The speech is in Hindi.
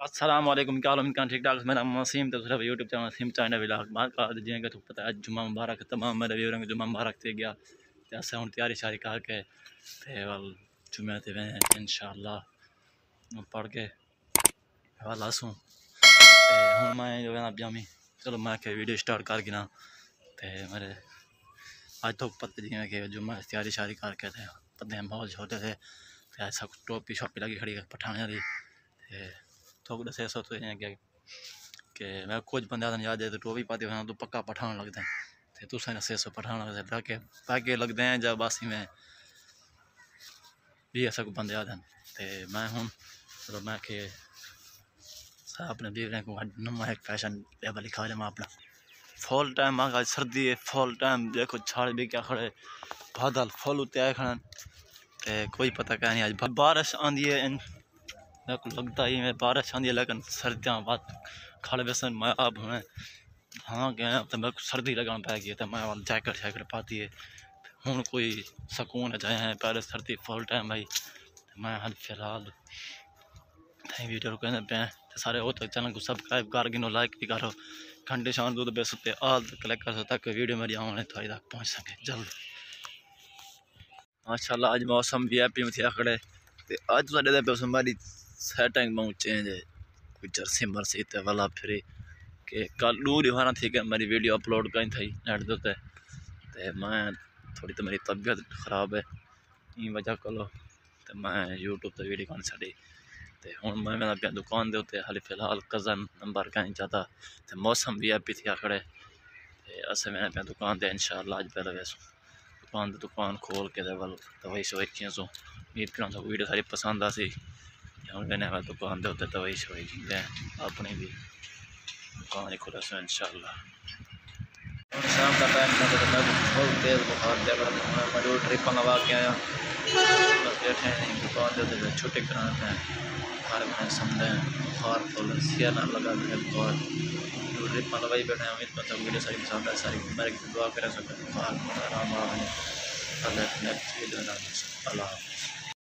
अस्सलाम वालेकुम, क्या हाल है? ठीक ठाक। मेरा नाम वसीम, तो सिर्फ YouTube channel Waseem China vlog बात कर दीजिए कि तो पता है जुम्मा मुबारक तमाम मेरे व्यूअर को जुम्मा मुबारक से गया ते अस हुन तैयारी शारी करके ते वल जुम्मे ते वे इंशाअल्लाह पढ़ के वल आसूं ते हुन मैं जो है ब्यामी चलो मैं के वीडियो स्टार्ट कर गिना ते मेरे आज तो पता जी कि जुम्मा तैयारी शारी करके ते पते बहुत छोटे थे ऐसा टोपी शॉपी लगी खड़ी पठाने वाली थोक दसे सो तो कि मैं कुछ बंदे याद है तो टोपी पाती तो पक्का पठान लगते हैं तो तुसें दसे सो पठान लगते ताकि लगते हैं जब बासी में भी ऐसा को बंदे याद हैं तो मैं हूँ चलो मैं कि अपने बीवरे को नमा एक फैशन लेवल लिखा मैं अपना फुल टाइम आज सर्दी है फुल टाइम देखो छाड़ भी क्या खड़े बादल फुल उतने आए खड़े कोई पता क्या नहीं आज बारिश आंदी है मेरे को लगता ही मैं बारिश आंदी है लेकिन सर्दियाँ बाद खड़े बेसन मैं अब हमें हाँ गया तो मेरे को सर्दी लगन पै गई तो मैं जैकेट शैकेट पाती है हूँ कोई सुकून जाए हैं पहले सर्दी फुल टाइम भाई मैं हाल फिलहाल वीडियो कहने पे तो सारे हो तो चैनल को सब्सक्राइब कर गिनो लाइक भी करो घंटे शाम दूध बेस उत्ते आल क्लिक कर तक वीडियो मेरी आने थोड़ी तक पहुँच सके जल्द। माशाल्लाह आज मौसम वी आई पी में थे खड़े तो अज साढ़े मौसम मेरी सेटिंग बहुत चेंज है कोई जर्सी मरसी तो वाला फिर कि कल दूर दिखाना थी कि मेरी वीडियो अपलोड कहीं थी नेट के ते मैं थोड़ी तो मेरी तबीयत ख़राब है इन वजह को तो मैं यूट्यूब पर वीडियो कौन छड़ी तो हूँ मैं मेरा दुकान के उत्ते हाली फिलहाल कज़न नंबर कहीं चाहता तो मौसम भी है पिथिया खड़े अस मैंने अपनी दुकान पर इंशाअल्लाह अज पहले वैसो दुकान खोल के वल दवाई शवाई किया सो उम्मीद करा सो वीडियो सारी पसंद आ सी हूँ मैंने दुकान के उत्ते दवाई शवाई की अपनी भी दुकान ही खोला सो इंशाअल्लाह। शाम का टाइम था तो मैं बहुत तेज़ बुखार चल रहा था मैं जो ट्रिप लगा के आया बस बैठे हैं दुकान के उत्ते छुट्टी कराते हैं हर महीने समझे बुखार फुल सिया ना लगा बुखार ट्रिप लगा बैठे हैं उम्मीद करता वीडियो सारी पसंद है सारी मेरे दुआ करें सब बुखार आराम आ अल्लाह।